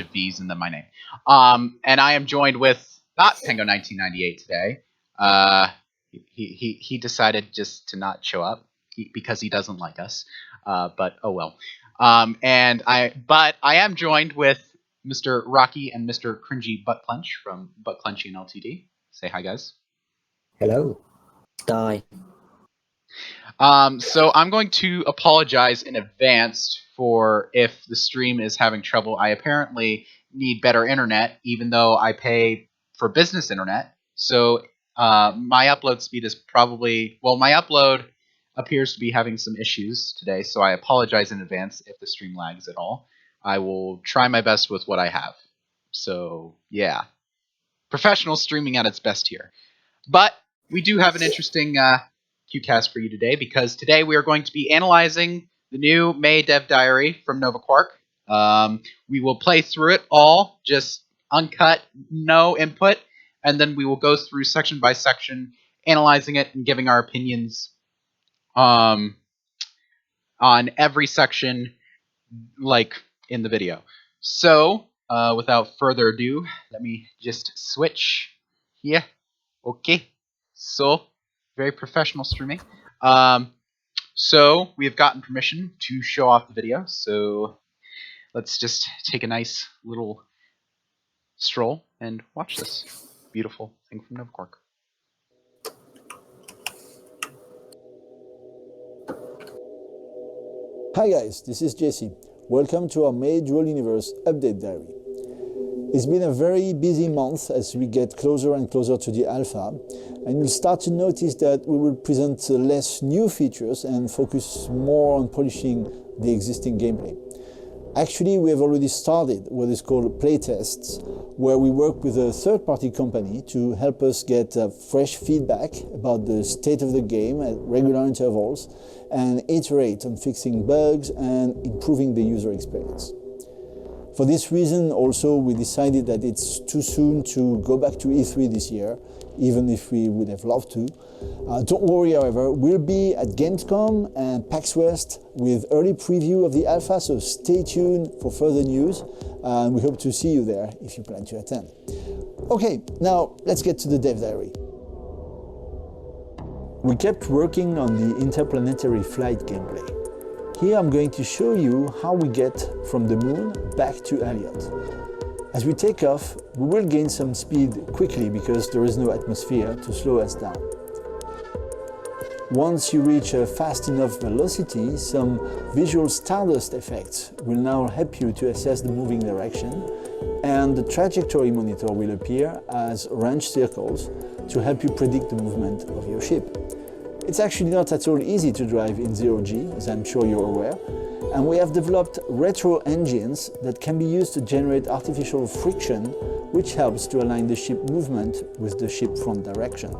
bunch of V's and then my name. And I am joined with not Pengo1998 today. He decided just to not show up because he doesn't like us. But oh well. But I am joined with Mr. Rocky and Mr. Cringey Buttclench from Buttclenchean Ltd. Say hi, guys. Hello. Die. So I'm going to apologize in advance for if the stream is having trouble. I apparently need better internet, even though I pay for business internet. So my upload speed is my upload appears to be having some issues today, so I apologize in advance if the stream lags at all. I will try my best with what I have. So, yeah. Professional streaming at its best here. But we do have an interesting QCast for you today, because today we are going to be analyzing the new May DevDiary from Nova Quark. We will play through it all, just uncut, no input, and then we will go through section by section, analyzing it and giving our opinions on every section, like in the video. So, without further ado, let me just switch here. Okay, so very professional streaming. So we have gotten permission to show off the video. So let's just take a nice little stroll and watch this beautiful thing from Nova Quark. Hi guys, this is Jesse. Welcome to our May Dual Universe Update Diary. It's been a very busy month as we get closer and closer to the alpha, and you'll start to notice that we will present less new features and focus more on polishing the existing gameplay. Actually, we have already started what is called playtests, where we work with a third-party company to help us get fresh feedback about the state of the game at regular intervals and iterate on fixing bugs and improving the user experience. For this reason, also, we decided that it's too soon to go back to E3 this year, even if we would have loved to. Don't worry, however, we'll be at Gamescom and PAX West with early preview of the alpha, so stay tuned for further news, and we hope to see you there if you plan to attend. Okay, now let's get to the Dev Diary. We kept working on the interplanetary flight gameplay. Here I'm going to show you how we get from the moon back to Elliot. As we take off, we will gain some speed quickly because there is no atmosphere to slow us down. Once you reach a fast enough velocity, some visual stardust effects will now help you to assess the moving direction, and the trajectory monitor will appear as orange circles to help you predict the movement of your ship. It's actually not at all easy to drive in 0G, as I'm sure you're aware, and we have developed retro engines that can be used to generate artificial friction, which helps to align the ship movement with the ship front direction.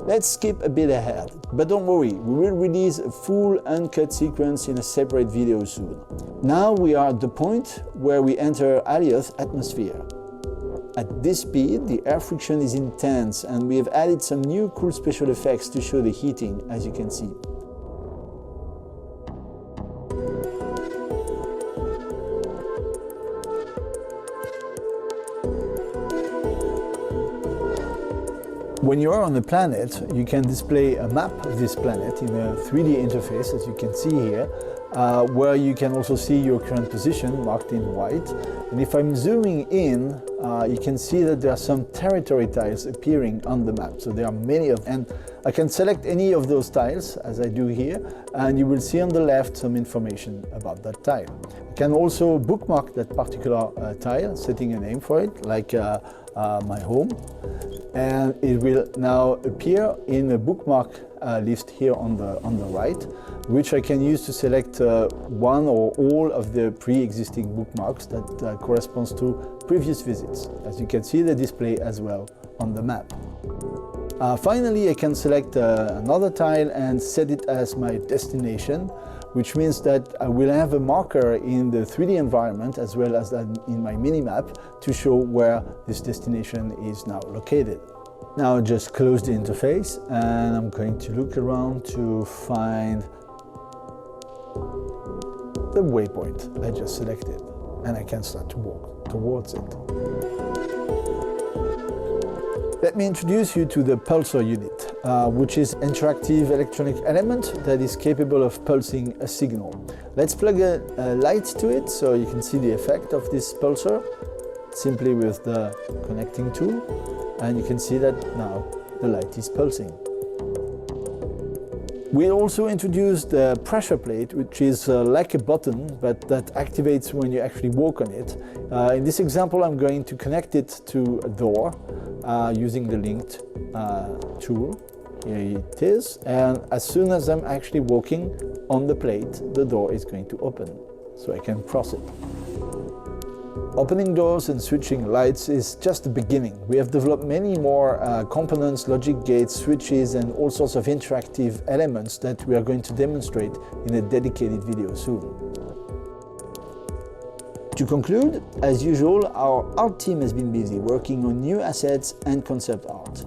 Let's skip a bit ahead, but don't worry, we will release a full uncut sequence in a separate video soon. Now we are at the point where we enter Alioth's atmosphere. At this speed, the air friction is intense, and we have added some new cool special effects to show the heating, as you can see. When you are on the planet, you can display a map of this planet in a 3D interface, as you can see here, where you can also see your current position marked in white. And if I'm zooming in, you can see that there are some territory tiles appearing on the map. So there are many of them. And I can select any of those tiles, as I do here, and you will see on the left some information about that tile. You can also bookmark that particular tile, setting a name for it, like my home. And it will now appear in a bookmark list here on the right, which I can use to select one or all of the pre-existing bookmarks that corresponds to previous visits. As you can see, they display as well on the map. Finally, I can select another tile and set it as my destination, which means that I will have a marker in the 3D environment as well as in my minimap to show where this destination is now located. Now just close the interface and I'm going to look around to find the waypoint I just selected, and I can start to walk towards it. Let me introduce you to the pulsar unit, which is an interactive electronic element that is capable of pulsing a signal. Let's plug a light to it so you can see the effect of this pulsar simply with the connecting tool, and you can see that now the light is pulsing. We also introduced the pressure plate, which is like a button, but that activates when you actually walk on it. In this example, I'm going to connect it to a door using the linked tool. Here it is. And as soon as I'm actually walking on the plate, the door is going to open, so I can cross it. Opening doors and switching lights is just the beginning. We have developed many more components, logic gates, switches, and all sorts of interactive elements that we are going to demonstrate in a dedicated video soon. To conclude, as usual, our art team has been busy working on new assets and concept art.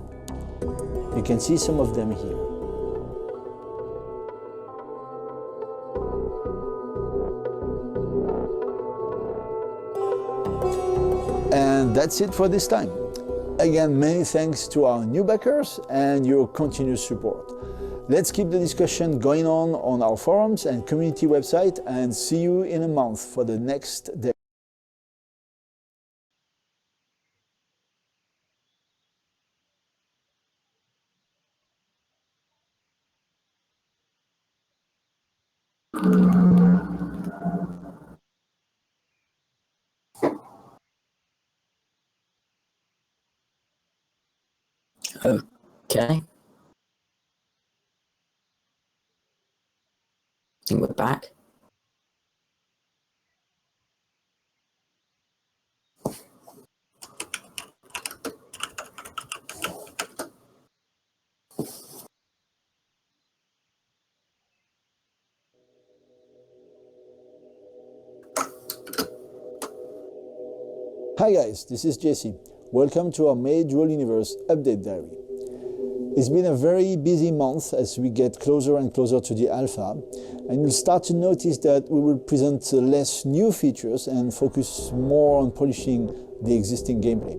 You can see some of them here. And that's it for this time. Again, many thanks to our new backers and your continuous support. Let's keep the discussion going on our forums and community website, and see you in a month for the next day. Okay. I think we're back. Hi guys, this is Jesse. Welcome to our Made Dual Universe update diary. It's been a very busy month as we get closer and closer to the alpha, and you'll start to notice that we will present less new features and focus more on polishing the existing gameplay.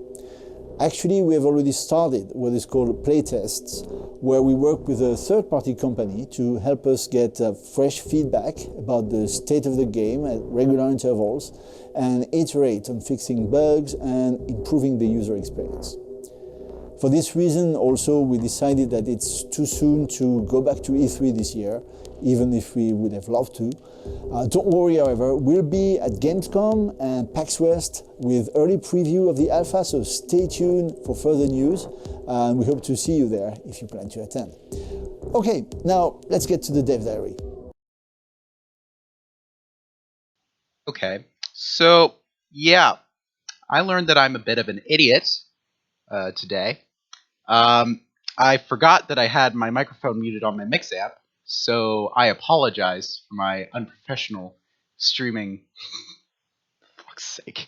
Actually, we have already started what is called playtests, where we work with a third-party company to help us get fresh feedback about the state of the game at regular intervals and iterate on fixing bugs and improving the user experience. For this reason, also, we decided that it's too soon to go back to E3 this year, even if we would have loved to. Don't worry, however, we'll be at Gamescom and PAX West with early preview of the alpha, so stay tuned for further news, and we hope to see you there if you plan to attend. Okay, now let's get to the Dev Diary. Okay, so yeah, I learned that I'm a bit of an idiot today. I forgot that I had my microphone muted on my Mix app, so I apologize for my unprofessional streaming. For fuck's sake.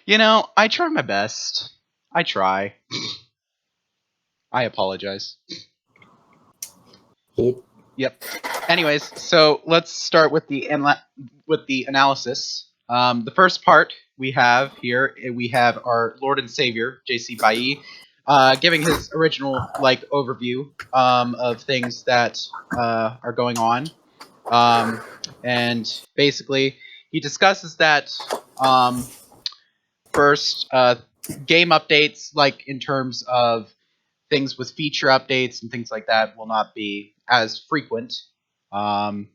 You know, I try my best. I try. I apologize. Yep. Anyways, so let's start with the analysis. The first part we have here, we have our Lord and Savior, JC Bailly, giving his original overview of things that are going on, and basically he discusses that first game updates, like in terms of things with feature updates and things like that, will not be as frequent, and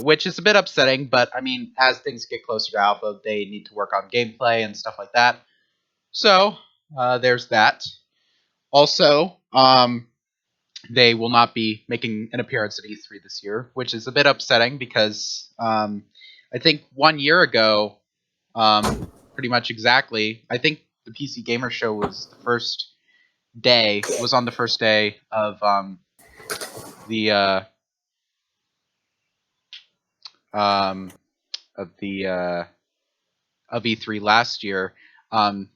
which is a bit upsetting. But I mean, as things get closer to alpha, they need to work on gameplay and stuff like that. So there's that. Also, they will not be making an appearance at E3 this year, which is a bit upsetting because I think 1 year ago, pretty much exactly, I think the PC Gamer Show was on the first day of the of the of E3 last year,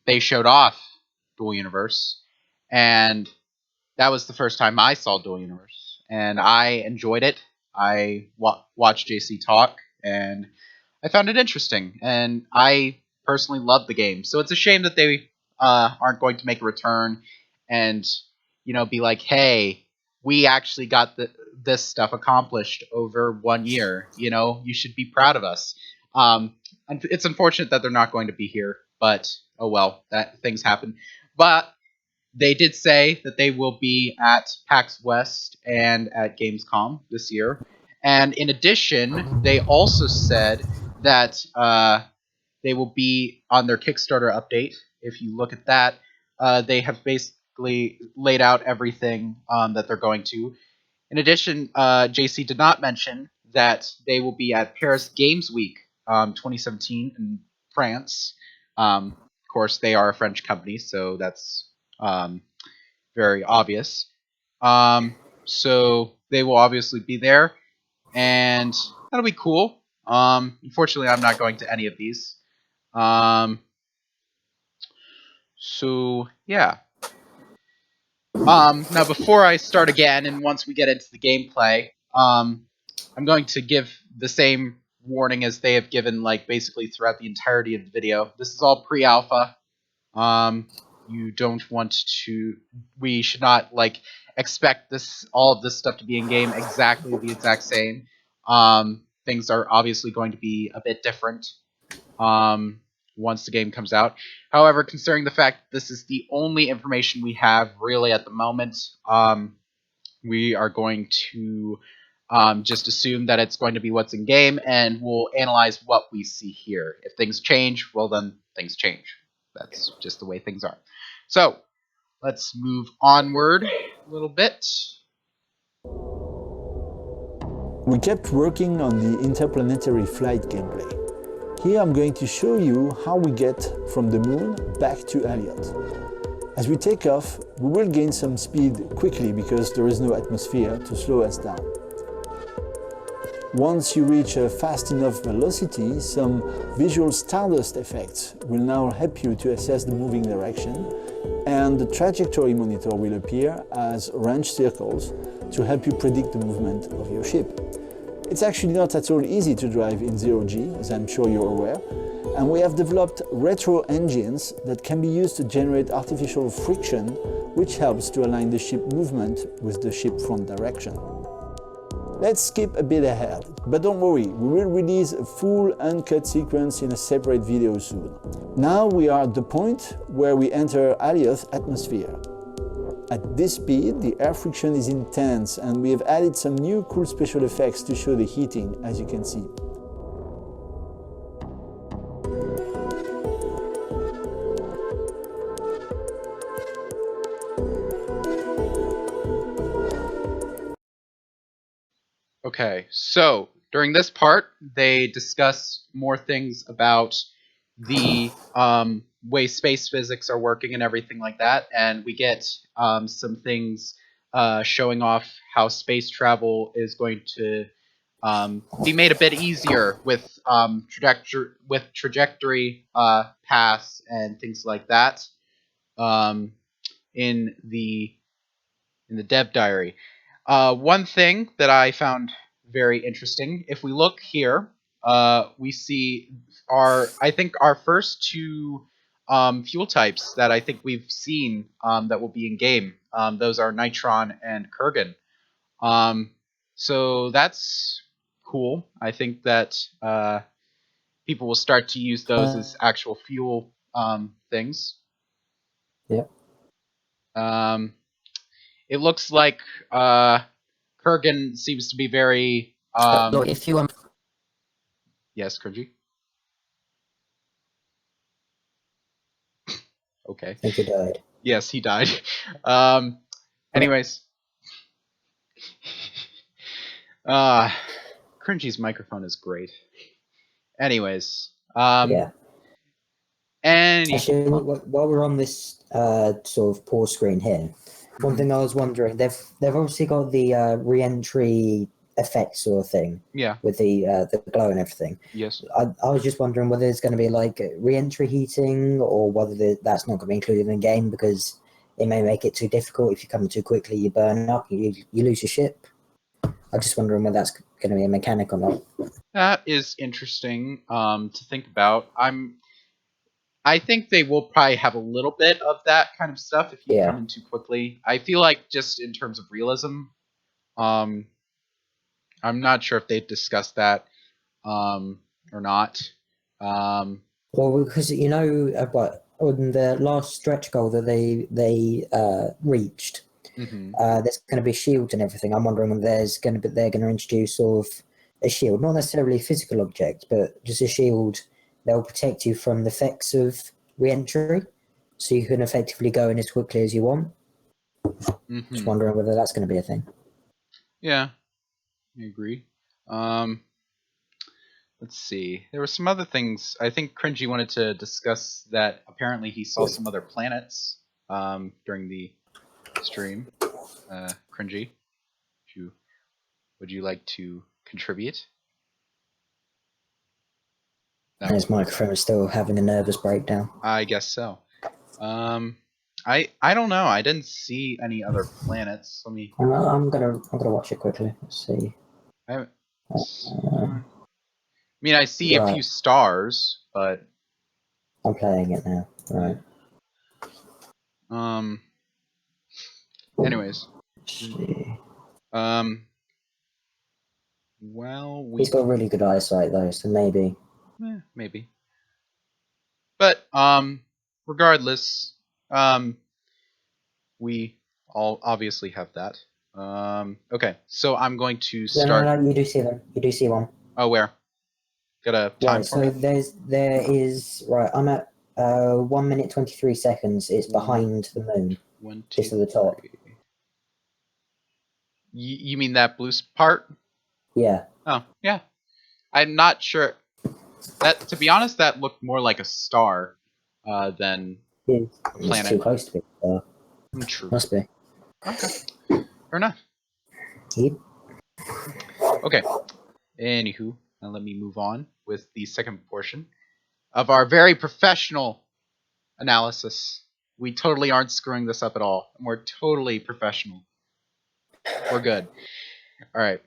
they showed off Dual Universe, and that was the first time I saw Dual Universe, and I enjoyed it. I watched JC talk, and I found it interesting, and I personally loved the game. So it's a shame that they aren't going to make a return and be like, hey, we actually got this stuff accomplished over 1 year. You should be proud of us. And it's unfortunate that they're not going to be here, but oh well, that things happen. But they did say that they will be at PAX West and at Gamescom this year. And in addition, they also said that they will be on their Kickstarter update. If you look at that, they have basically laid out everything that they're going to. In addition, JC did not mention that they will be at Paris Games Week 2017 in France. Of course, they are a French company, so that's very obvious. So they will obviously be there, and that'll be cool. Unfortunately, I'm not going to any of these. So yeah. Now before I start again, and once we get into the gameplay, I'm going to give the same warning as they have given, like, basically throughout the entirety of the video. This is all pre-alpha. You don't want to. We should not expect all of this stuff to be in game exactly the exact same. Things are obviously going to be a bit different once the game comes out. However, considering the fact that this is the only information we have really at the moment, we are going to just assume that it's going to be what's in game, and we'll analyze what we see here. If things change, well, then things change. That's just the way things are. So let's move onward a little bit. We kept working on the interplanetary flight gameplay. Here I'm going to show you how we get from the moon back to Elliot. As we take off, we will gain some speed quickly because there is no atmosphere to slow us down. Once you reach a fast enough velocity, some visual stardust effects will now help you to assess the moving direction, and the trajectory monitor will appear as orange circles to help you predict the movement of your ship. It's actually not at all easy to drive in zero-G, as I'm sure you're aware, and we have developed retro engines that can be used to generate artificial friction, which helps to align the ship movement with the ship front direction. Let's skip a bit ahead, but don't worry, we will release a full uncut sequence in a separate video soon. Now we are at the point where we enter Alioth's atmosphere. At this speed, the air friction is intense, and we have added some new cool special effects to show the heating, as you can see. Okay, so during this part, they discuss more things about the way space physics are working and everything like that, and we get some things showing off how space travel is going to be made a bit easier with trajectory paths and things like that in the DevDiary. One thing that I found very interesting, if we look here, we see I think our first two fuel types that I think we've seen that will be in game. Those are Nitron and Kurgan. So that's cool. I think that people will start to use those as actual fuel things. Yeah. It looks like Kurgan seems to be very. Look, if you Yes, Cringey. Okay. I think he died. Yes, he died. Anyways, Cringey's microphone is great. Anyways, Yeah. And Actually, while we're on this sort of pause screen here, one thing I was wondering, they've obviously got the re-entry effect sort of thing. Yeah. With the glow and everything. Yes. I was just wondering whether there's going to be like re-entry heating, or whether that's not going to be included in the game because it may make it too difficult. If you come too quickly, you burn up, you lose your ship. I'm just wondering whether that's going to be a mechanic or not. That is interesting to think about. I think they will probably have a little bit of that kind of stuff if you come in too quickly. I feel like just in terms of realism, I'm not sure if they've discussed that or not. Well, because what on the last stretch goal that they reached, there's going to be shields and everything. I'm wondering when they're going to introduce sort of a shield, not necessarily a physical object, but just a shield that will protect you from the effects of re-entry, so you can effectively go in as quickly as you want. Just wondering whether that's going to be a thing. Yeah, I agree. Let's see. There were some other things. I think Cringey wanted to discuss that apparently he saw some other planets during the stream. Cringey, would you like to contribute? No. His microphone is still having a nervous breakdown. I guess so. I don't know. I didn't see any other planets. Let me. I'm gonna watch it quickly. Let's see. I mean, I see a few stars, but I'm playing it now. Right. Anyways. Well, he's got really good eyesight though, so maybe. Maybe. But regardless, we all obviously have that. Okay, so I'm going to start. No, you do see them. You do see one. Oh, where? Got a time for me? There is right. I'm at 1 minute 23 seconds. It's behind the moon. Just at the top. You mean that blue part? Yeah. Oh, yeah. I'm not sure. That, to be honest, that looked more like a star than a planet. It's too close to be a star. True. Must be. Okay. Fair enough. Yep. Okay. Anywho, now let me move on with the second portion of our very professional analysis. We totally aren't screwing this up at all. We're totally professional. We're good. All right.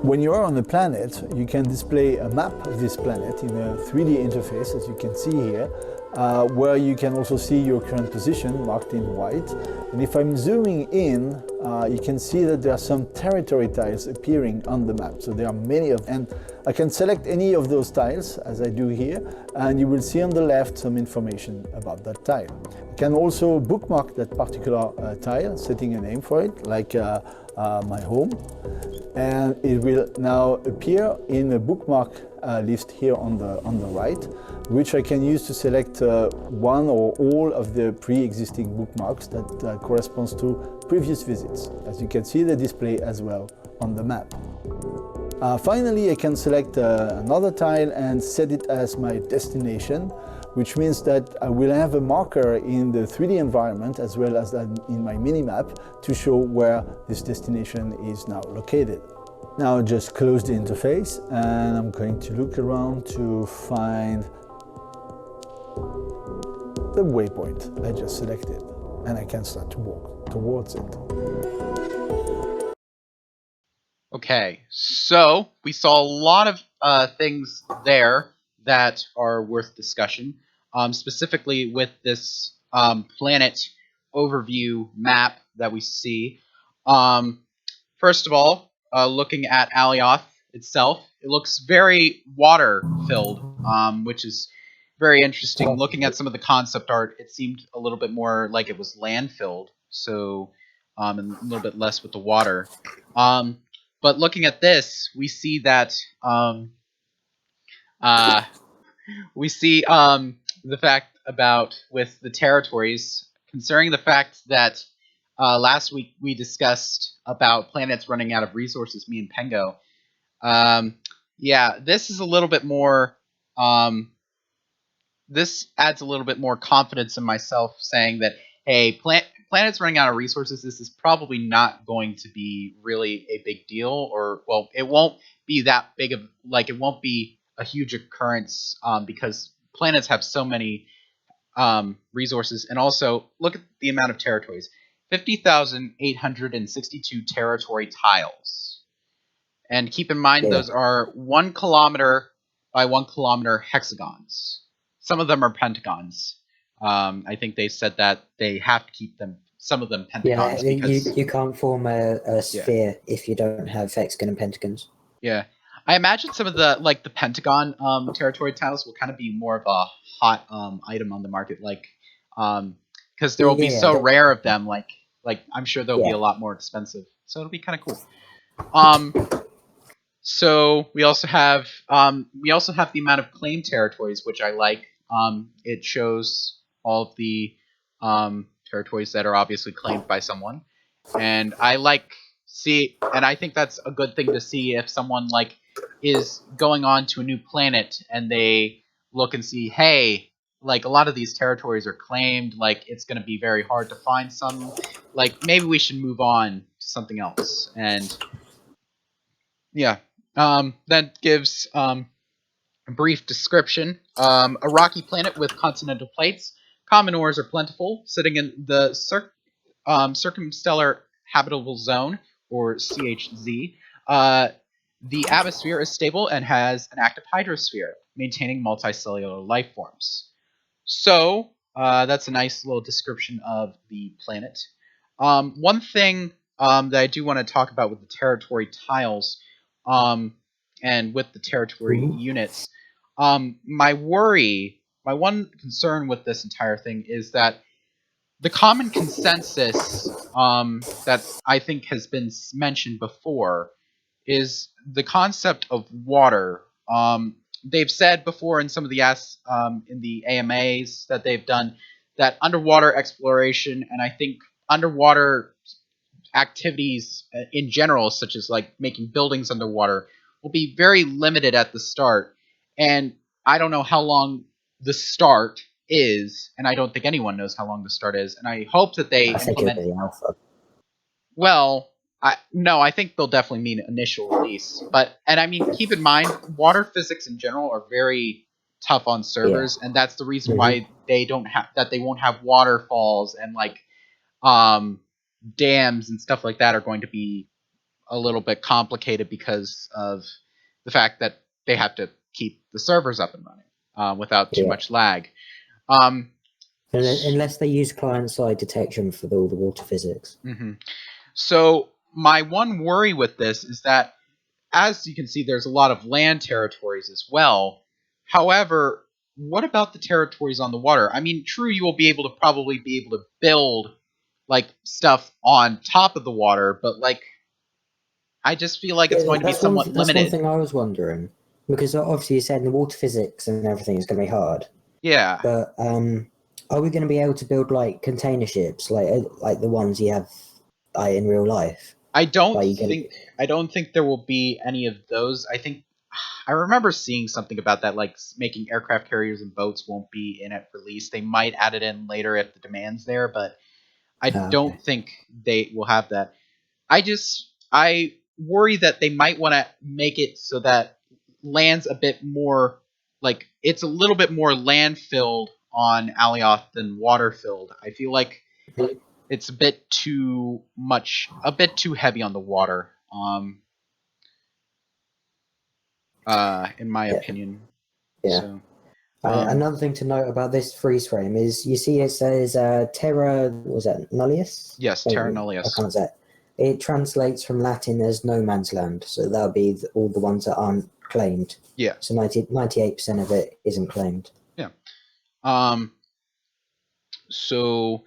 When you are on a planet, you can display a map of this planet in a 3D interface, as you can see here, where you can also see your current position marked in white. And if I'm zooming in, you can see that there are some territory tiles appearing on the map. So there are many of them. And I can select any of those tiles, as I do here, and you will see on the left some information about that tile. You can also bookmark that particular tile, setting a name for it, like my home. And it will now appear in a bookmark list here on the right, which I can use to select one or all of the pre-existing bookmarks that corresponds to previous visits. As you can see, they display as well on the map. Finally, I can select another tile and set it as my destination, which means that I will have a marker in the 3D environment as well as in my minimap to show where this destination is now located. Now just close the interface and I'm going to look around to find the waypoint I just selected, and I can start to walk towards it. Okay, so we saw a lot of things there that are worth discussion, specifically with this planet overview map that we see. First of all, looking at Alioth itself, it looks very water-filled, which is very interesting. Looking at some of the concept art, it seemed a little bit more like it was land-filled, so and a little bit less with the water. But looking at this, we see that we see the fact about with the territories, considering the fact that last week we discussed about planets running out of resources, me and Pengo. Yeah, this is a little bit more. This adds a little bit more confidence in myself, saying that hey, planets running out of resources, this is probably not going to be really a big deal, or, well, it won't be that big of, like, it won't be a huge occurrence, because planets have so many resources. And also, look at the amount of territories. 50,862 territory tiles. And keep in mind, those are 1 kilometer by 1 kilometer hexagons. Some of them are pentagons. I think they said that they have to keep them, some of them, pentagons. Yeah, because you can't form a sphere if you don't have hexagon and pentagons. Yeah. I imagine some of the, like, the pentagon territory tiles will kind of be more of a hot item on the market, like, because there will be so rare of them, like I'm sure they'll be a lot more expensive. So it'll be kind of cool. So we also have the amount of claimed territories, which I like. It shows all of the territories that are obviously claimed by someone, and I think that's a good thing to see if someone, like, is going on to a new planet and they look and see, hey, like, a lot of these territories are claimed, like, it's going to be very hard to find some, like, maybe we should move on to something else. And yeah, that gives a brief description. A rocky planet with continental plates. Common ores are plentiful, sitting in the circumstellar habitable zone, or CHZ. The atmosphere is stable and has an active hydrosphere, maintaining multicellular life forms. So that's a nice little description of the planet. One thing that I do want to talk about with the territory tiles, and with the territory units, my one concern with this entire thing is that the common consensus that I think has been mentioned before is the concept of water. They've said before in some of the in the AMAs that they've done that underwater exploration, and I think underwater activities in general, such as, like, making buildings underwater, will be very limited at the start. And I don't know how long the start is, and I don't think anyone knows how long the start is. And I hope that they implement. Well, I think they'll definitely mean initial release. But, and I mean, keep in mind, water physics in general are very tough on servers, and that's the reason why they won't have waterfalls, and, like, dams and stuff like that are going to be a little bit complicated because of the fact that they have to keep the servers up and running without too much lag. Unless they use client-side detection for all the water physics. So my one worry with this is that, as you can see, there's a lot of land territories as well. However, what about the territories on the water? I mean, true, you will probably be able to build, like, stuff on top of the water, but, like, I just feel like it's going to be somewhat limited. That's one thing I was wondering, because obviously you said the water physics and everything is going to be hard. Yeah. But are we going to be able to build, like, container ships, like the ones you have in real life? I don't think there will be any of those. I remember seeing something about that, like, making aircraft carriers and boats won't be in at release. They might add it in later if the demand's there, but I don't think they will have that. I worry that they might want to make it so that land's a bit more, like, it's a little bit more land filled on Alioth than water filled. I feel like it's a bit too heavy on the water, in my opinion. Yeah. So, another thing to note about this freeze frame is, you see it says Terra, was that Nullius? Yes, Terra Nullius. I can't say it. It translates from Latin as no man's land, so that'll be all the ones that aren't claimed. Yeah. So 98% of it isn't claimed. Yeah. So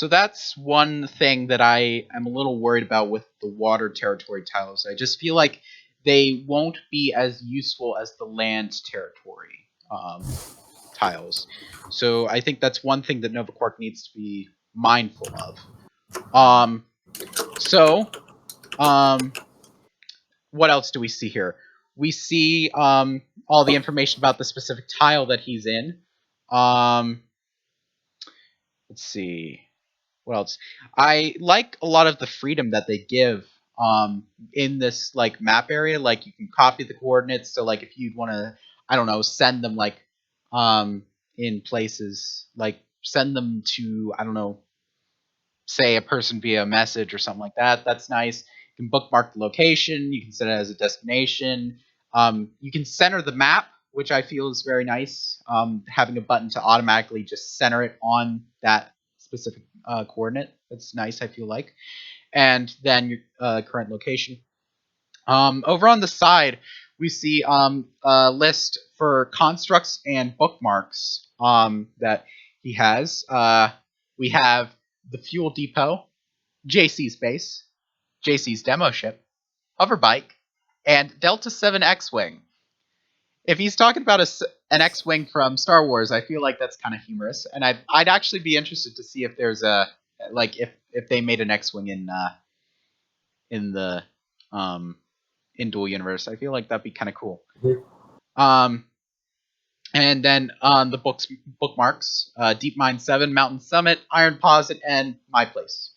that's one thing that I am a little worried about with the water territory tiles. I just feel like they won't be as useful as the land territory tiles. So I think that's one thing that Nova Quark needs to be mindful of. What else do we see here? We see all the information about the specific tile that he's in. Let's see. what else? I like a lot of the freedom that they give in this like map area. Like you can copy the coordinates, so like if you'd want to, I don't know, send them like in places, like send them to, I don't know, say a person via a message or something like that. That's nice. You can bookmark the location. You can set it as a destination. You can center the map, which I feel is very nice. Having a button to automatically just center it on that specific coordinate. That's nice, I feel like. And then your current location. Over on the side, we see a list for constructs and bookmarks that he has. We have the fuel depot, JC's base, JC's demo ship, hoverbike, and Delta 7 X-Wing. If he's talking about an X-Wing from Star Wars, I feel like that's kind of humorous, and I'd actually be interested to see if there's if they made an X-Wing in the in Dual Universe. I feel like that'd be kind of cool. Mm-hmm. And then on the bookmarks, Deep Mine 7, Mountain Summit, Iron Posit, and My Place.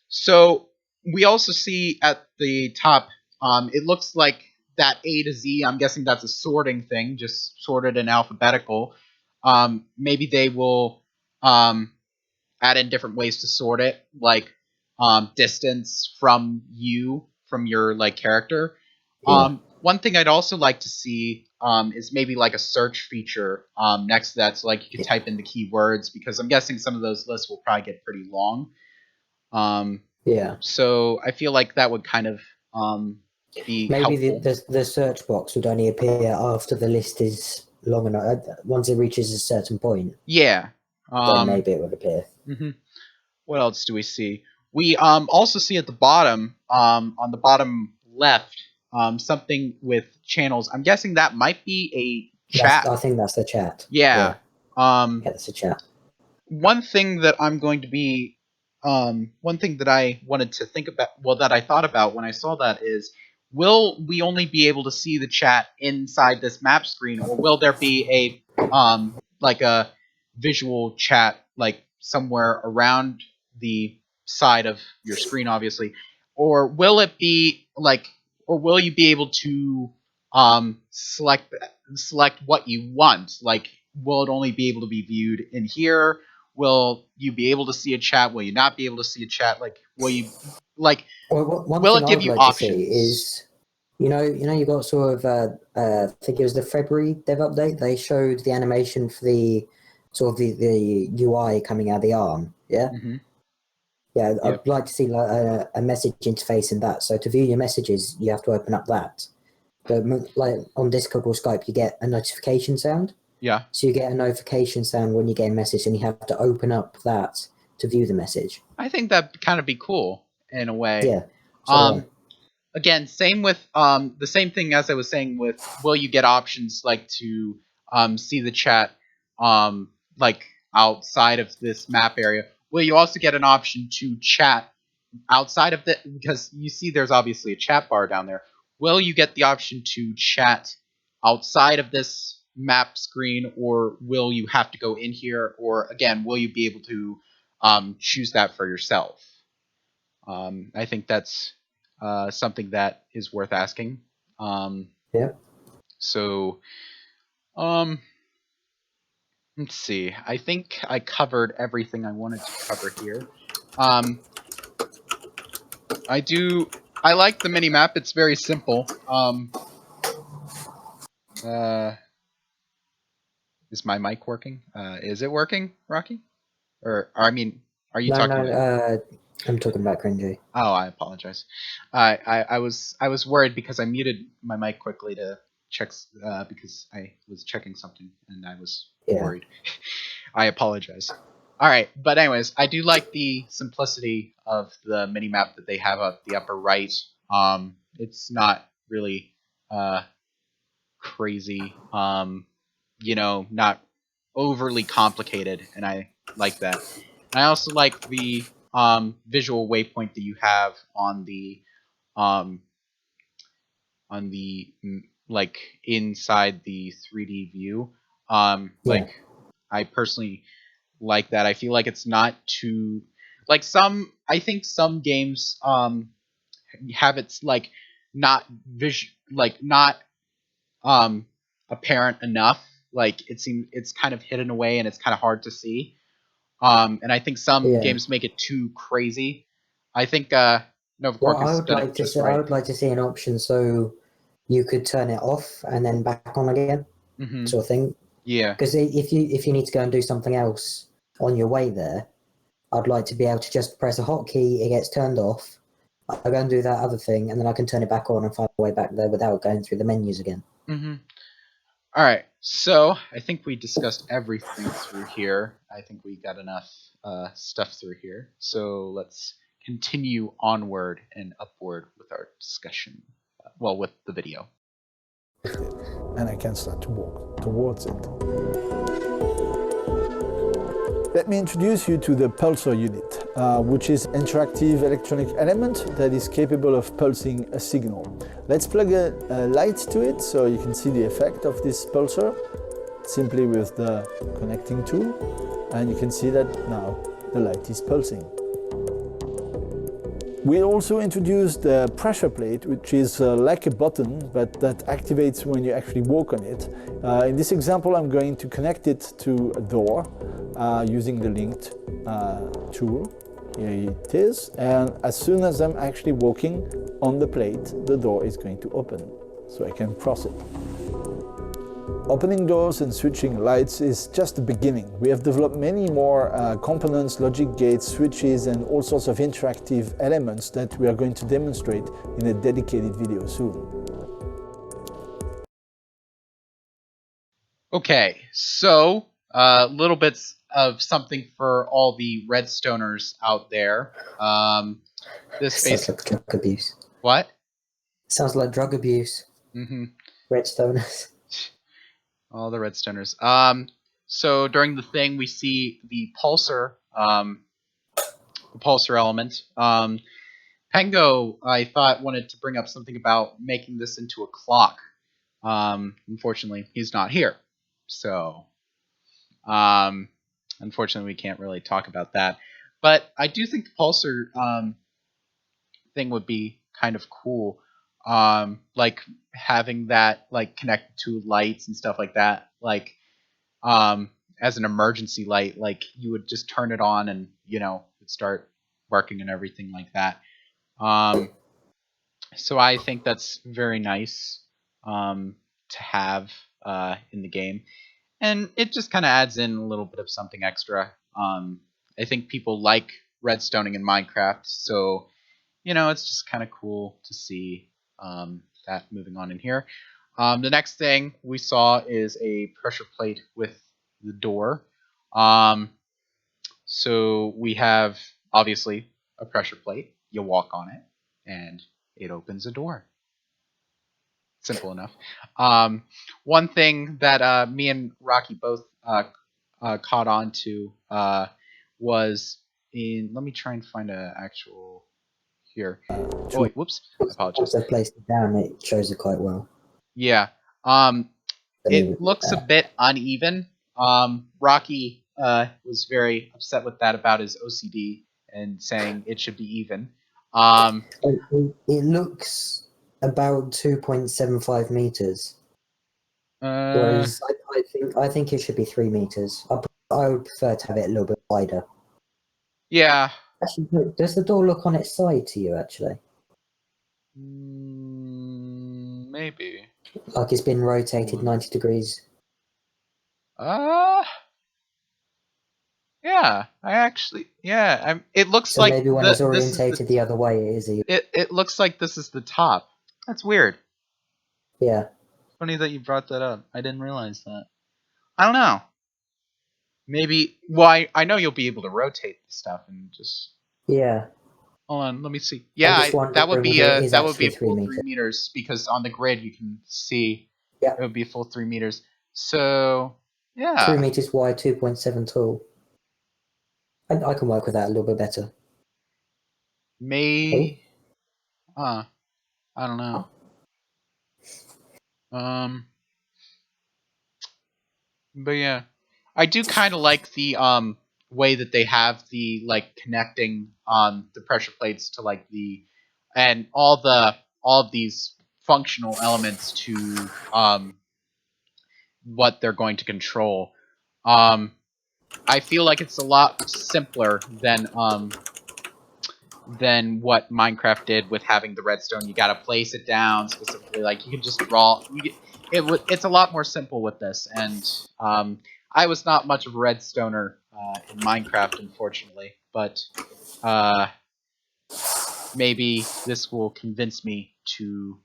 So we also see at the top, it looks like that A to Z. I'm guessing that's a sorting thing, just sorted in alphabetical. Maybe they will add in different ways to sort it, like distance from your like character. Yeah. One thing I'd also like to see is maybe like a search feature next to that, so like you can type in the keywords, because I'm guessing some of those lists will probably get pretty long. Yeah. So I feel like that would kind of be maybe helpful. the search box would only appear after the list is long enough. Once it reaches a certain point. Yeah. Then maybe it would appear. Mm-hmm. What else do we see? We also see at the bottom, on the bottom left, something with channels. I'm guessing that might be a chat. I think that's the chat. Yeah. Yeah, that's a chat. One thing that I'm going to be, one thing that I wanted to think about, well, that I thought about when I saw that is, will we only be able to see the chat inside this map screen, or will there be a, like a visual chat, like somewhere around the side of your screen, obviously, or will it be like, or will you be able to select what you want? Like, will it only be able to be viewed in here? Will you be able to see a chat? Will you not be able to see a chat? Like, will you like? Well, one will thing it give I'd you like options? to see is, you got sort of, I think it was the February dev update. They showed the animation for the sort of the UI coming out of the arm. Yeah. Mm-hmm. Yeah, I'd like to see like a message interface in that. So to view your messages, you have to open up that. But like on Discord or Skype, you get a notification sound. Yeah. So you get a notification sound when you get a message, and you have to open up that to view the message. I think that'd kind of be cool in a way. Yeah. So, again, same with the same thing as I was saying with, will you get options like to see the chat like outside of this map area? Will you also get an option to chat outside of the, because you see there's obviously a chat bar down there. Will you get the option to chat outside of this map screen, or will you have to go in here? Or again, will you be able to choose that for yourself? I think that's something that is worth asking. yeah. So, let's see. I think I covered everything I wanted to cover here. I like the mini map. It's very simple. Is my mic working? Is it working, Rocky? Or I mean, are you talking? No, I'm talking about Cringey. Oh, I apologize. I was worried because I muted my mic quickly to check because I was checking something and I was worried. I apologize. All right, but anyways, I do like the simplicity of the mini map that they have up the upper right. It's not really crazy. Not overly complicated, and I like that. And I also like the visual waypoint that you have on the like inside the 3D view. Like I personally like that. I feel like it's not too like I think some games have its like not not apparent enough. Like it seems it's kind of hidden away and it's kind of hard to see. And I think some games make it too crazy. I think Nova Cork has done it just right. I would like to see an option so you could turn it off and then back on again, sort of thing. Yeah. Because if you need to go and do something else on your way there, I'd like to be able to just press a hotkey, it gets turned off, I go and do that other thing, and then I can turn it back on and find my way back there without going through the menus again. All right, so I think we discussed everything through here. I think we got enough stuff through here. So let's continue onward and upward with our discussion. Well, with the video. And I can start to walk towards it. Let me introduce you to the pulsar unit, which is an interactive electronic element that is capable of pulsing a signal. Let's plug a light to it so you can see the effect of this pulsar simply with the connecting tool, and you can see that now the light is pulsing. We also introduced the pressure plate, which is like a button, but that activates when you actually walk on it. In this example, I'm going to connect it to a door using the linked tool. Here it is, and as soon as I'm actually walking on the plate, the door is going to open, so I can cross it. Opening doors and switching lights is just the beginning. We have developed many more components, logic gates, switches, and all sorts of interactive elements that we are going to demonstrate in a dedicated video soon. Okay, so little bits of something for all the Redstoners out there. This sounds like drug abuse. What? Sounds like drug abuse. Redstoners. All the Redstoners. So during the thing, we see the pulsar element. Pengo, I thought, wanted to bring up something about making this into a clock. Unfortunately, he's not here. So, unfortunately, we can't really talk about that. But I do think the pulsar thing would be kind of cool. Like having that like connected to lights and stuff like that, like as an emergency light, like you would just turn it on and it'd start working and everything like that. So I think that's very nice to have in the game, and it just kind of adds in a little bit of something extra. I think people like redstoning in Minecraft, so it's just kind of cool to see that moving on in here. The next thing we saw is a pressure plate with the door. So we have, obviously, a pressure plate. You walk on it, and it opens a door. Simple enough. One thing that me and Rocky both caught on to was in... Let me try and find an actual... Here. Oh, wait, whoops. I apologize. Once I placed it down, it shows it quite well. Yeah. It looks a bit uneven. Rocky was very upset with that about his OCD and saying it should be even. It looks about 2.75 meters. Whereas I think it should be 3 meters. I would prefer to have it a little bit wider. Yeah. Actually, does the door look on its side to you, actually? Maybe. Like it's been rotated 90 degrees? Yeah, it looks so like... maybe when it's orientated the other way, it is. It looks like this is the top. That's weird. Yeah. Funny that you brought that up. I didn't realize that. I don't know. Maybe... Well, I know you'll be able to rotate the stuff and just... Yeah. Hold on, let me see. Yeah, that would be a full 3 meters, because on the grid you can see it would be a full 3 meters. So, yeah. 3 meters wide, 2.7 tall. I can work with that a little bit better. I don't know. But yeah, I do kind of like the way that they have the like connecting the pressure plates to like the and all of these functional elements to what they're going to control. I feel like it's a lot simpler than what Minecraft did with having the redstone. You got to place it down specifically. Like you can just draw. It's a lot more simple with this. And I was not much of a redstoner in Minecraft, unfortunately. But maybe this will convince me to,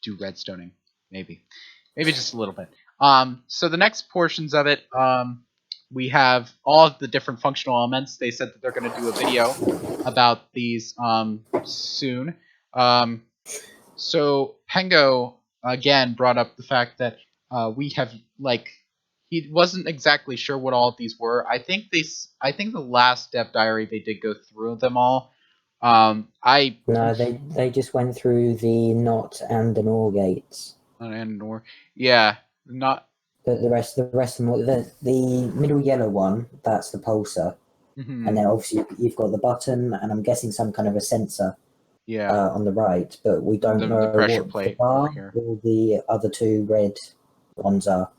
do redstoning. Maybe just a little bit. So the next portions of it, we have all of the different functional elements. They said that they're going to do a video about these soon. So Pengo again brought up the fact that we have like he wasn't exactly sure what all of these were. I think the last DevDiary they did go through them all. No, they just went through the NOT and the NOR gates. And or yeah, not. But the rest of them, the middle yellow one, that's the pulsar, and then obviously you've got the button, and I'm guessing some kind of a sensor. Yeah. On the right, but we don't know the pressure what plate the bar over here. or the other two red ones are.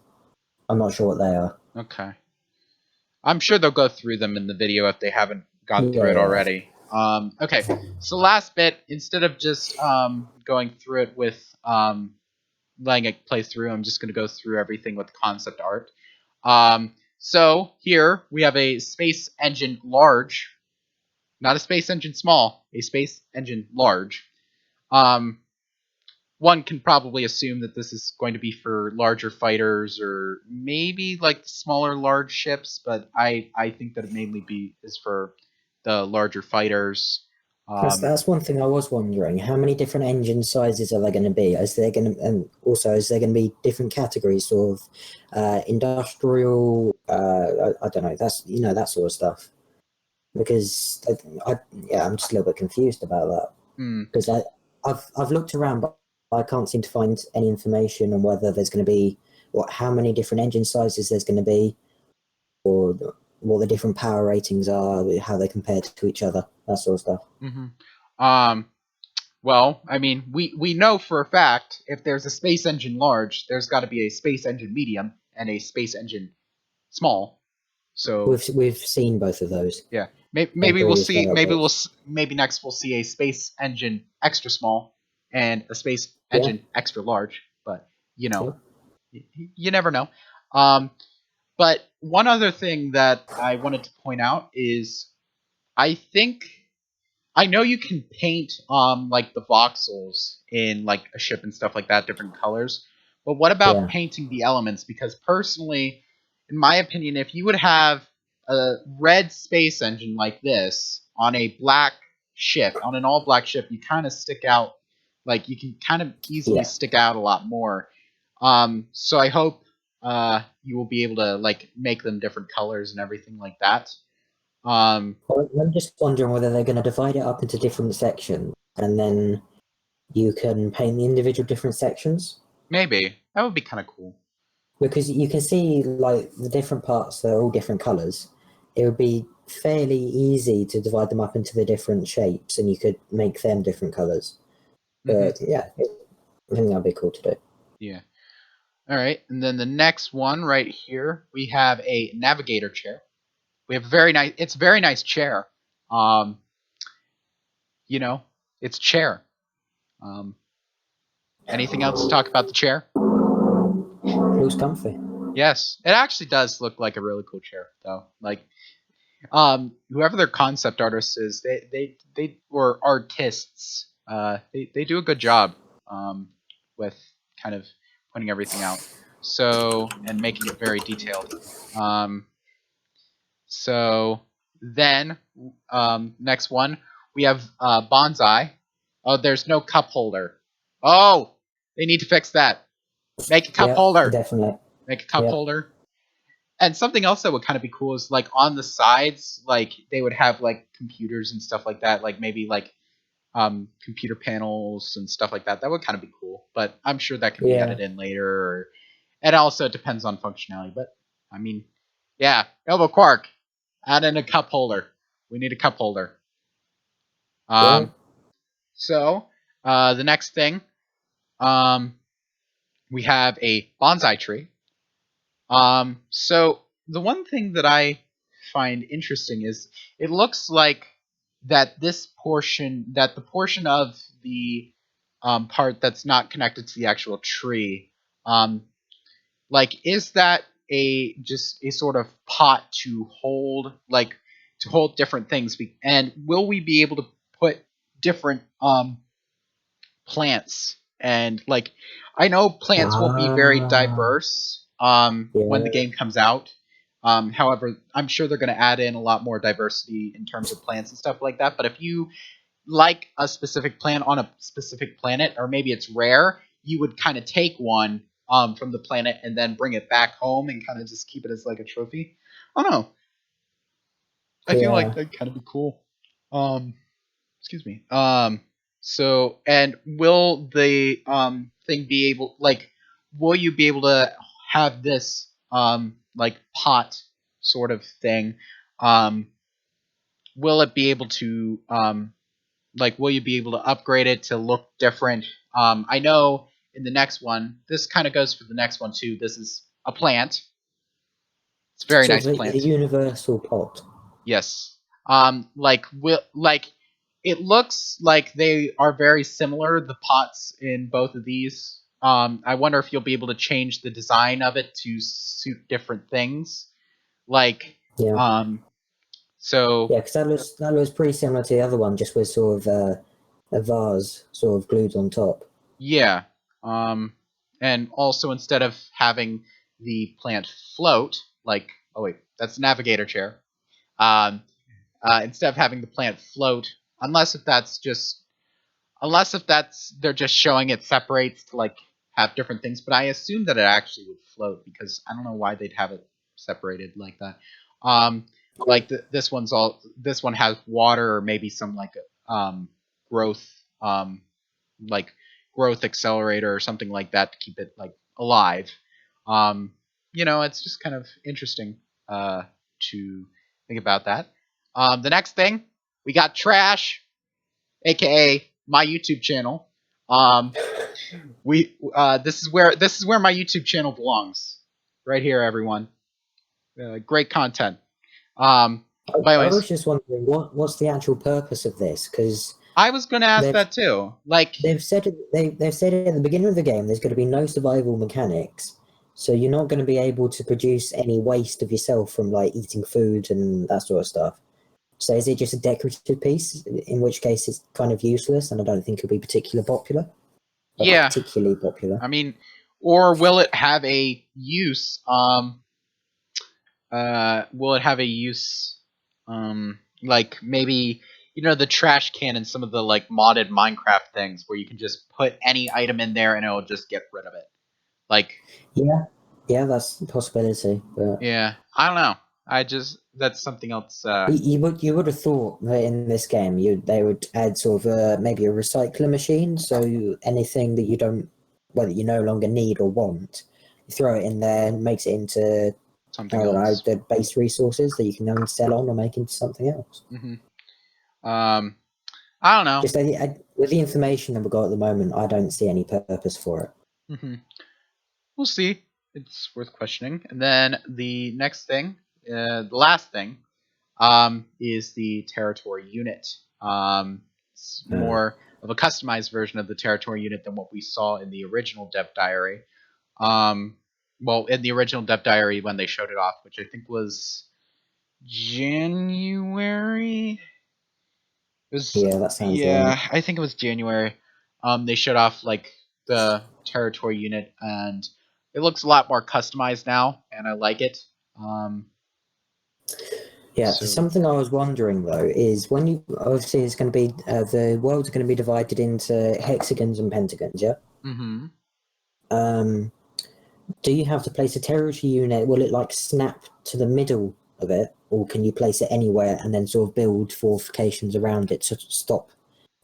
I'm not sure what they are. Okay. I'm sure they'll go through them in the video if they haven't gone through it already. Okay, so last bit, instead of just going through it with letting it play through, I'm just going to go through everything with concept art. So here we have a space engine large, not a space engine small, a space engine large. One can probably assume that this is going to be for larger fighters or maybe like smaller large ships, but I think that it mainly is for the larger fighters. That's one thing I was wondering. How many different engine sizes are there going to be? And also is there going to be different categories, sort of industrial? I don't know. That's that sort of stuff. Because I'm just a little bit confused about that. Because I've looked around, but I can't seem to find any information on whether there's going to be how many different engine sizes there's going to be, or what the different power ratings are, how they compare to each other, that sort of stuff. Mm-hmm. Well, I mean, we know for a fact if there's a space engine large, there's got to be a space engine medium and a space engine small. So we've seen both of those. Yeah, maybe we'll see. Maybe next we'll see a space engine extra small and a space engine extra large. But you never know. But one other thing that I wanted to point out is I know you can paint like the voxels in like a ship and stuff like that, different colors. But what about painting the elements? Because personally, in my opinion, if you would have a red space engine like this on a black ship, on an all black ship, you kind of stick out. Like you can kind of easily stick out a lot more. So I hope you will be able to like make them different colors and everything like that. I'm just wondering whether they're going to divide it up into different sections, and then you can paint the individual different sections. Maybe that would be kind of cool. Because you can see like the different parts, they're all different colors. It would be fairly easy to divide them up into the different shapes, and you could make them different colors. But I think that'd be cool to do. Yeah. All right, and then the next one right here, we have a navigator chair. We have it's a very nice chair. It's chair. Anything else to talk about the chair? It looks comfy. Yes, it actually does look like a really cool chair, though. Like, whoever their concept artist is, they were artists. They do a good job with kind of pointing everything out. So and making it very detailed. So then next one we have bonsai. Oh, there's no cup holder. Oh, they need to fix that. Make a cup holder. Definitely. Make a cup holder. And something else that would kind of be cool is like on the sides, like they would have like computers and stuff like that, like maybe like computer panels and stuff like that. That would kind of be cool. But I'm sure that can be added in later. It also depends on functionality, but I mean, yeah, Noble Quark, add in a cup holder. We need a cup holder. So the next thing, we have a bonsai tree. So the one thing that I find interesting is it looks like that the portion of the part that's not connected to the actual tree, is that just a sort of pot to hold different things, and will we be able to put different plants, and I know plants will be very diverse when the game comes out. However, I'm sure they're going to add in a lot more diversity in terms of plants and stuff like that. But if you like a specific plant on a specific planet, or maybe it's rare, you would kind of take one from the planet and then bring it back home and kind of just keep it as like a trophy. I don't know. I feel like that'd kind of be cool. Excuse me. So, and will the thing be able, will you be able to have this pot sort of thing? Will it be able to will you be able to upgrade it to look different? I know in the next one, this kind of goes for the next one too. This is a plant. It's a very nice plant. A universal pot. Yes. It looks like they are very similar, the pots in both of these. I wonder if you'll be able to change the design of it to suit different things. So yeah, because that looks pretty similar to the other one, just with sort of a vase sort of glued on top. Yeah. And also instead of having the plant float, oh wait, that's a navigator chair. Instead of having the plant float, unless if they're just showing it separates to have different things, but I assume that it actually would float, because I don't know why they'd have it separated like that. This one has water, or maybe some growth growth accelerator or something like that to keep it alive. It's just kind of interesting to think about that. The next thing, we got trash, aka my YouTube channel. This is where my YouTube channel belongs, right here, everyone. Great content. I was just wondering what's the actual purpose of this, because I was going to ask that too. They've said it at the beginning of the game. There's going to be no survival mechanics, so you're not going to be able to produce any waste of yourself from eating food and that sort of stuff. So is it just a decorative piece? In which case it's kind of useless, and I don't think it'll be particularly popular. Yeah, particularly popular. I mean, or will it have a use? Will it have a use? Maybe the trash can in some of the modded Minecraft things, where you can just put any item in there and it'll just get rid of it. Yeah, that's a possibility. But yeah, I don't know. That's something else. You would have thought that in this game they would add sort of maybe a recycler machine, so anything that that you no longer need or want, you throw it in there and makes it into something else. The base resources that you can then sell on or make into something else. Mm-hmm. I don't know. Just with the information that we've got at the moment, I don't see any purpose for it. Mm-hmm. We'll see. It's worth questioning. And then the next thing, the last thing, is the territory unit. It's more of a customized version of the territory unit than what we saw in the original DevDiary. In the original DevDiary when they showed it off, which I think was January. That sounds right. I think it was January. They showed off the territory unit, and it looks a lot more customized now, and I like it. Something I was wondering though is when you obviously it's going to be the world's going to be divided into hexagons and pentagons, yeah. Mm-hmm. Do you have to place a territory unit? Will it snap to the middle of it, or can you place it anywhere and then sort of build fortifications around it to stop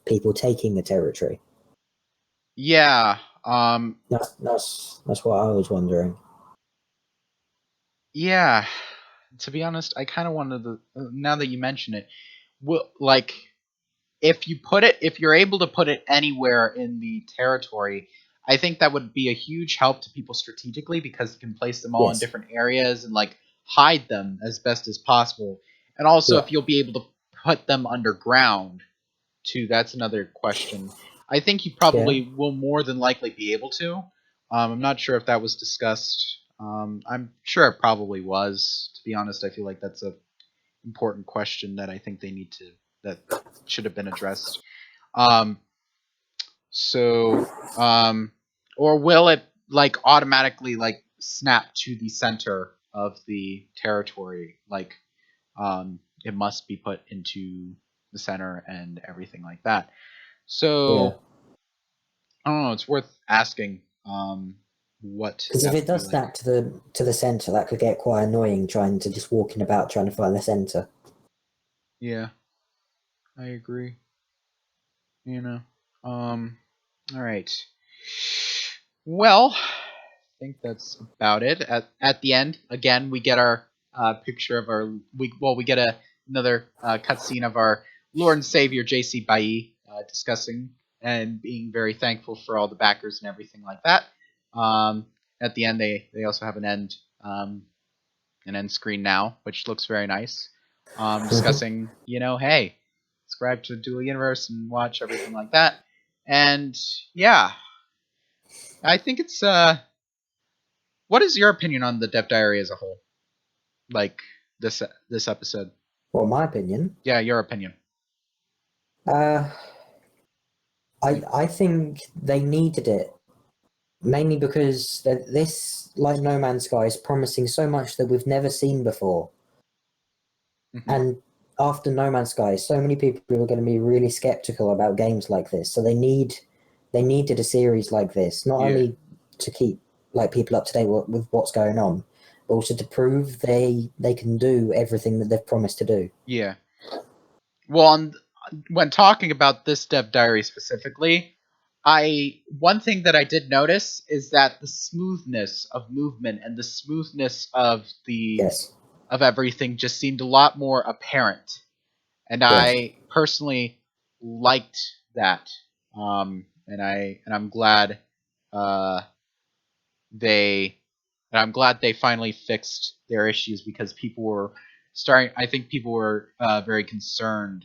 people taking the territory? Yeah. That's what I was wondering. Yeah, to be honest, I kind of wanted to. Now that you mention it, like if you're able to put it anywhere in the territory, I think that would be a huge help to people strategically because you can place them all in different areas and like hide them as best as possible. And also, if you'll be able to put them underground, too, that's another question. I think you probably will more than likely be able to. I'm not sure if that was discussed. I'm sure it probably was. To be honest, I feel like that's a important question that I think that should have been addressed. So, or will it like automatically like snap to the center of the territory? Like, it must be put into the center and everything like that. So, I don't know. It's worth asking. What? Because if it does snap to the center, that could get quite annoying. Trying to just walking about trying to find the center. Yeah, I agree. All right. Well, I think that's about it. At the end, again, we get our picture of our we get another cutscene of our Lord and Savior J.C. Bailly discussing and being very thankful for all the backers and everything like that. At the end, they also have an end screen now, which looks very nice. Discussing, hey, subscribe to Dual Universe and watch everything like that. And yeah, I think it's what is your opinion on the DevDiary as a whole? Like this episode? Well, my opinion. Yeah, your opinion. I think they needed it, mainly because this, like No Man's Sky, is promising so much that we've never seen before. Mm-hmm. And after No Man's Sky, so many people are going to be really skeptical about games like this. So they needed a series like this, not only to keep like people up to date with what's going on, but also to prove they can do everything that they've promised to do. Yeah. Well, when talking about this DevDiary specifically, one thing that I did notice is that the smoothness of movement and the smoothness of of everything just seemed a lot more apparent, and I personally liked that. And I'm glad they finally fixed their issues because people were I think people were very concerned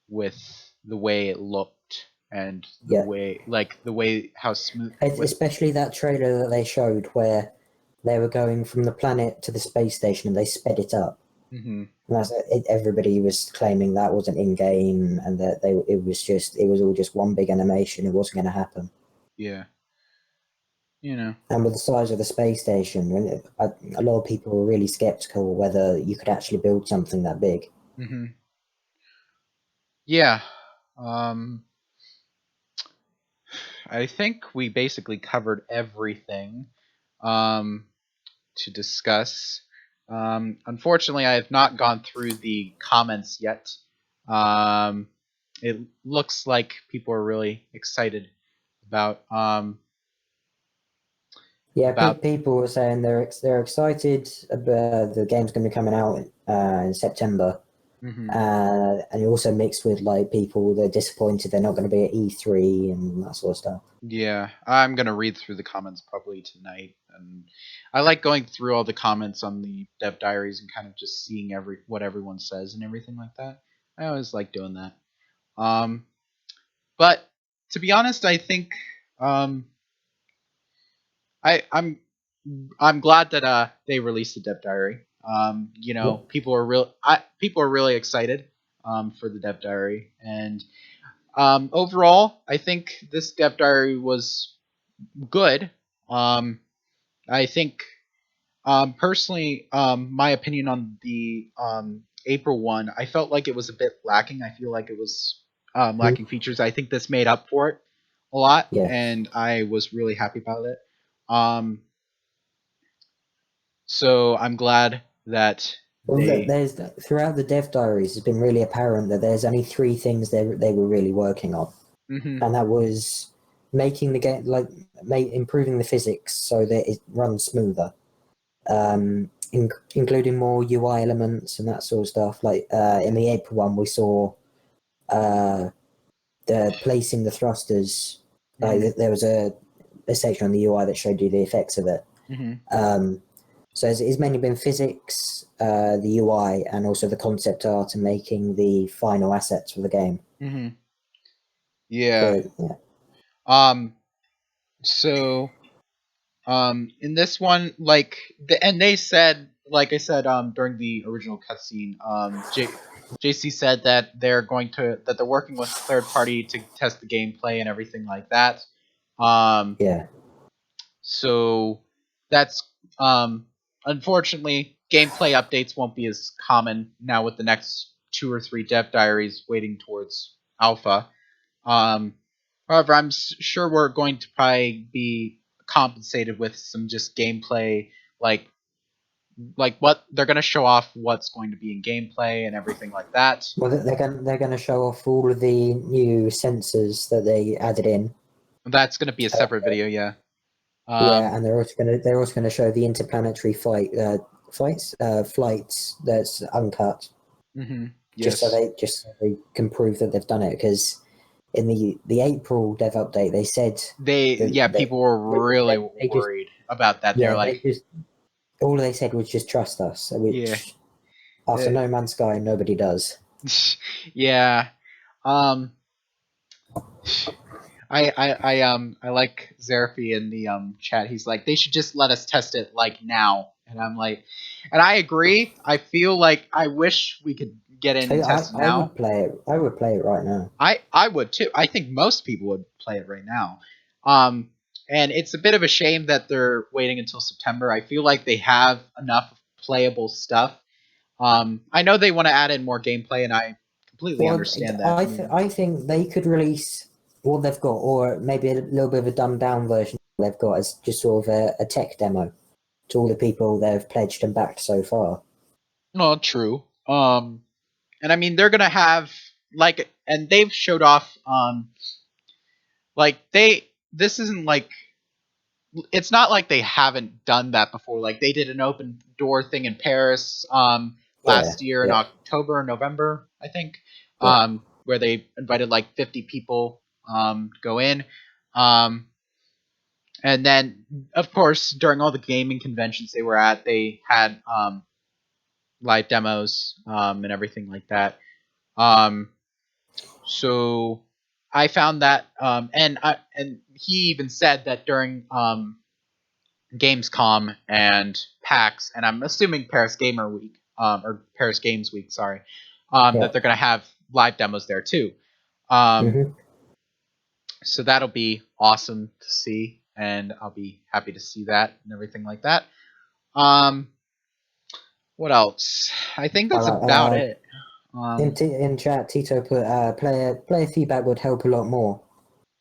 with the way it looked and the way how smooth. Especially that trailer that they showed where they were going from the planet to the space station and they sped it up. Mm-hmm. And everybody was claiming that wasn't in game and that it was all just one big animation. It wasn't going to happen. Yeah. And with the size of the space station, a lot of people were really skeptical whether you could actually build something that big. Mm-hmm. Yeah. I think we basically covered everything to discuss. Unfortunately, I have not gone through the comments yet. It looks like people are really excited about. People were saying they're excited about the game's going to be coming out in September. Mm-hmm. And it also mixed with like people they're disappointed they're not going to be at E3 and that sort of stuff. Yeah, I'm going to read through the comments probably tonight, and I like going through all the comments on the Dev Diaries and kind of just seeing what everyone says and everything like that. I always like doing that. But to be honest, I think I'm glad that they released the Dev Diary. People are really excited for the Dev Diary, and overall, I think this Dev Diary was good. I think personally, my opinion on the April one, I felt like it was a bit lacking. I feel like it was lacking features. I think this made up for it a lot, and I was really happy about it. So I'm glad that there's throughout the Dev Diaries, it's been really apparent that there's only 3 things they were really working on, and that was making the game improving the physics so that it runs smoother, including more UI elements and that sort of stuff. Like in the April one, we saw the placing the thrusters. There was a section on the UI that showed you the effects of it. So it's mainly been physics, the UI, and also the concept art and making the final assets for the game. Yeah. So, in this one, and they said, like I said, during the original cutscene, JC said that they're working with a third party to test the gameplay and everything like that. So that's unfortunately, gameplay updates won't be as common now with the next 2 or 3 dev diaries waiting towards alpha. However, I'm sure we're going to probably be compensated with some just gameplay, like what they're going to show off, what's going to be in gameplay and everything like that. Well, they're going to show off all of the new sensors that they added in. That's going to be a separate video, yeah. And they're also going to show the interplanetary flights that's uncut. Yes. Just so they can prove that they've done it, because in the April dev update they said people were really worried about that. They're like, all they said was just trust us, which after No Man's Sky nobody does. Yeah. I like Xerfi in the chat. He's like, they should just let us test it like now. And I'm like, and I agree. I feel like I wish we could get in and test it now. I would play it right now. I would too. I think most people would play it right now. And it's a bit of a shame that they're waiting until September. I feel like they have enough playable stuff. I know they want to add in more gameplay, and I completely understand that. I think they could release what they've got, or maybe a little bit of a dumbed down version they've got, as just sort of a tech demo to all the people they've pledged and backed so far. No, true. And I mean, they're gonna have and they've showed off this isn't like, it's not like they haven't done that before. Like, they did an open door thing in Paris last year in October, November, I think, where they invited like 50 people to go in. And then, of course, during all the gaming conventions they were at, they had live demos and everything like that. So I found that, and he even said that during Gamescom and PAX, and I'm assuming Paris Gamer Week, or Paris Games Week, sorry, that they're going to have live demos there too. So that'll be awesome to see, and I'll be happy to see that and everything like that. What else? I think that's about it. In chat, Tito put player feedback would help a lot more.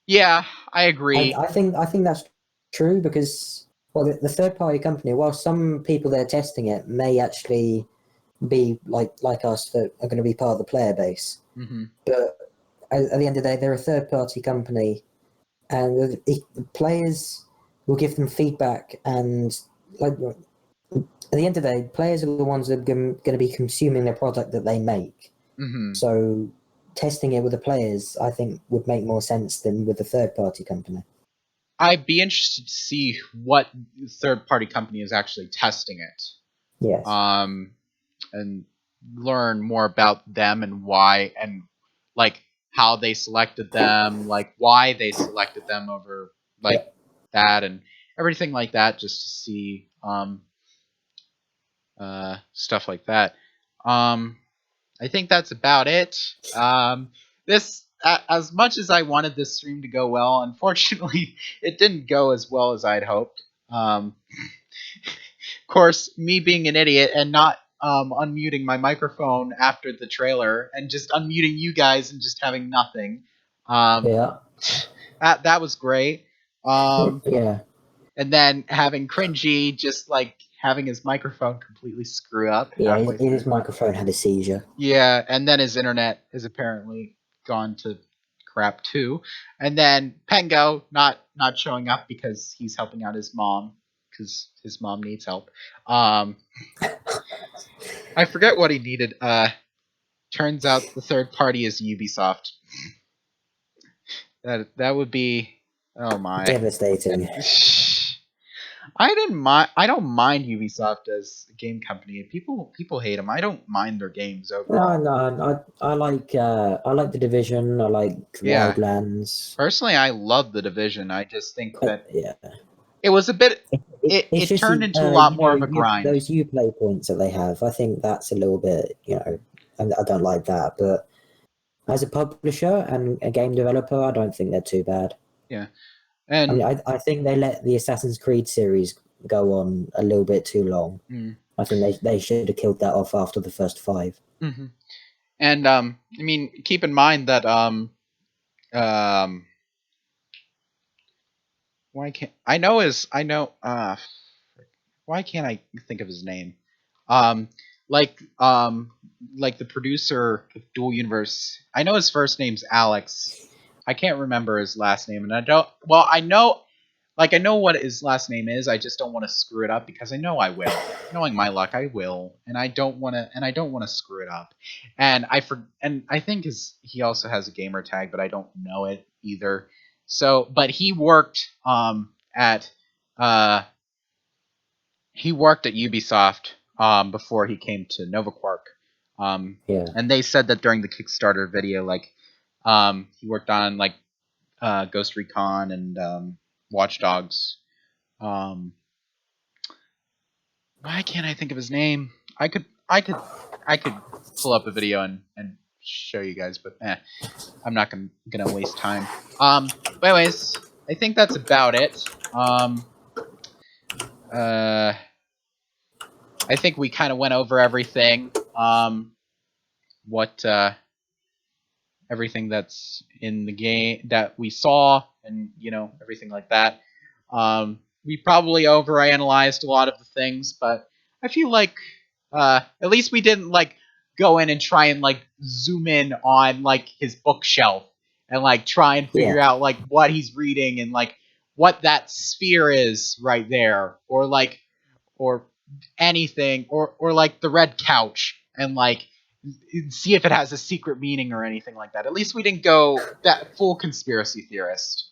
Yeah, I agree. I think that's true, because the third party company, while some people that are testing it may actually be like us that are going to be part of the player base, but at the end of the day, they're a third party company, and the players will give them feedback, and at the end of the day, players are the ones that are going to be consuming the product that they make. So testing it with the players, I think, would make more sense than with the third-party company. I'd be interested to see what third-party company is actually testing it. Yes. And learn more about them and why, and how they selected them, why they selected them over that, and everything like that, just to see stuff like that. I think that's about it. This, as much as I wanted this stream to go well, unfortunately, it didn't go as well as I'd hoped. Of course, me being an idiot and not unmuting my microphone after the trailer, and just unmuting you guys and just having nothing. That was great. And then having Cringey just having his microphone completely screw up. Yeah, his microphone had a seizure. Yeah, and then his internet is apparently gone to crap too. And then Pengo not showing up because he's helping out his mom because his mom needs help. I forget what he needed. Turns out the third party is Ubisoft. That would be, oh my, devastating. I don't mind Ubisoft as a game company. People hate them. I don't mind their games overall. No. I like The Division. I like Wildlands. Personally, I love The Division. I just think that yeah, it was a bit. it's It just turned into a lot more of a grind. Those Uplay points that they have, I think that's a little bit, I don't like that. But as a publisher and a game developer, I don't think they're too bad. Yeah, and I think they let the Assassin's Creed series go on a little bit too long. I think they should have killed that off after the first 5. Mm-hmm. And I mean, keep in mind that why can't why can't I think of his name? Like the producer of Dual Universe. I know his first name's Alex. I can't remember his last name, and I know what his last name is. I just don't want to screw it up because I know I will. Knowing my luck, I will, and I don't want to screw it up. And I think he also has a gamer tag, but I don't know it either. So, but he worked at Ubisoft before he came to Nova Quark. And they said that during the Kickstarter video, he worked on Ghost Recon and Watch Dogs. Why can't I think of his name? I could pull up a video and show you guys, but I'm not gonna waste time. But anyways, I think that's about it. I think we kind of went over everything. Everything that's in the game that we saw, and everything like that. We probably overanalyzed a lot of the things, but I feel like at least we didn't go in and try and zoom in on his bookshelf and try and figure out what he's reading and what that sphere is right there, or anything, or the red couch, and see if it has a secret meaning or anything like that. At least we didn't go that full conspiracy theorist.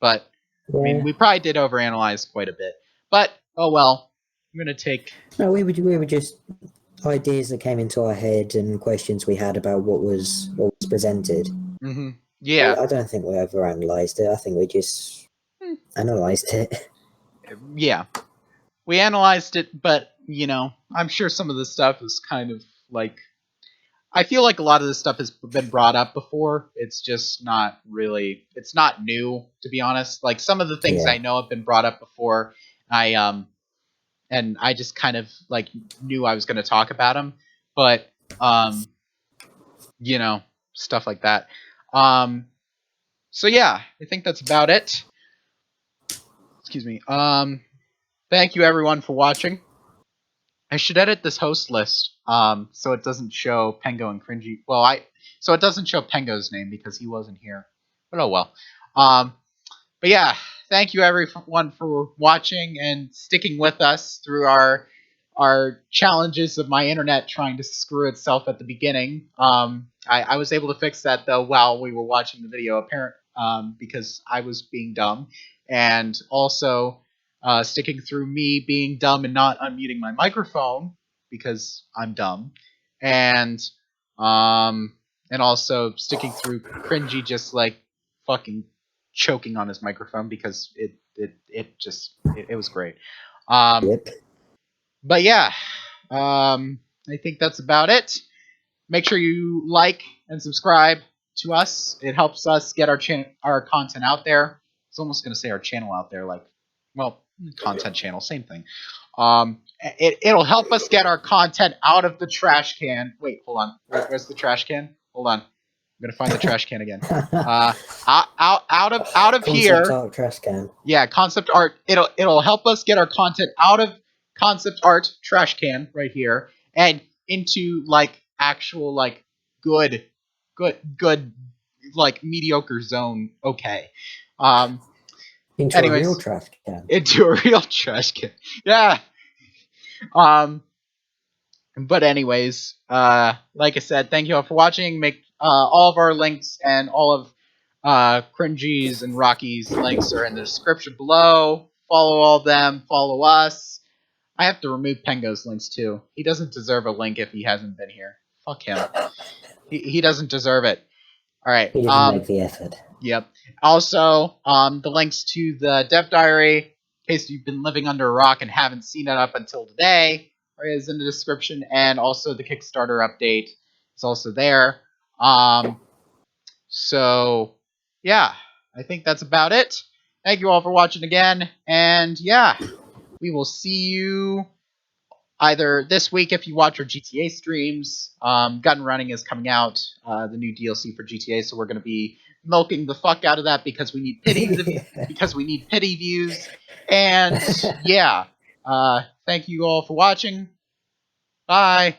But I mean, we probably did overanalyze quite a bit. But oh well, I'm gonna take. No, we were just ideas that came into our head and questions we had about what was presented. Mm-hmm. Yeah. I don't think we overanalyzed it. I think we just analyzed it. Yeah. We analyzed it, but I'm sure some of the stuff is kind of I feel like a lot of this stuff has been brought up before. It's just not really. It's not new, to be honest. Some of the things I know have been brought up before. And I just kind of knew I was going to talk about them, but stuff like that. So yeah, I think that's about it. Excuse me. Thank you everyone for watching. I should edit this host list so it doesn't show Pengo and Cringey. So it doesn't show Pengo's name because he wasn't here. But oh well. But yeah, thank you everyone for watching and sticking with us through our challenges of my internet trying to screw itself at the beginning. I was able to fix that though while we were watching the video, because I was being dumb, and also sticking through me being dumb and not unmuting my microphone because I'm dumb, and also sticking through Cringey just fucking choking on his microphone because it was great. But yeah, I think that's about it. Make sure you like and subscribe to us. It helps us get our content out there. I was almost gonna say our channel out there, content channel, same thing. It'll help us get our content out of the trash can. Wait, hold on. Where's the trash can? Hold on. I'm gonna find the trash can again. Out of here. Concept art trash can. Yeah, concept art. It'll help us get our content out of concept art trash can right here and into actual good mediocre zone. Okay. Into Anyways, a real trash can. Into a real trash can. Yeah. But anyways, like I said, thank you all for watching. Make all of our links and all of Cringey's and Rocky's links are in the description below. Follow all of them. Follow us. I have to remove Pengo's links too. He doesn't deserve a link if he hasn't been here. Fuck him. He doesn't deserve it. All right. He didn't make the effort. Yep. Also, the links to the DevDiary, in case you've been living under a rock and haven't seen it up until today, is in the description, and also the Kickstarter update is also there. So, yeah, I think that's about it. Thank you all for watching again, and yeah, we will see you either this week if you watch our GTA streams. Gun Running is coming out, the new DLC for GTA, so we're going to be milking the fuck out of that because we need pity views. And yeah, thank you all for watching. Bye.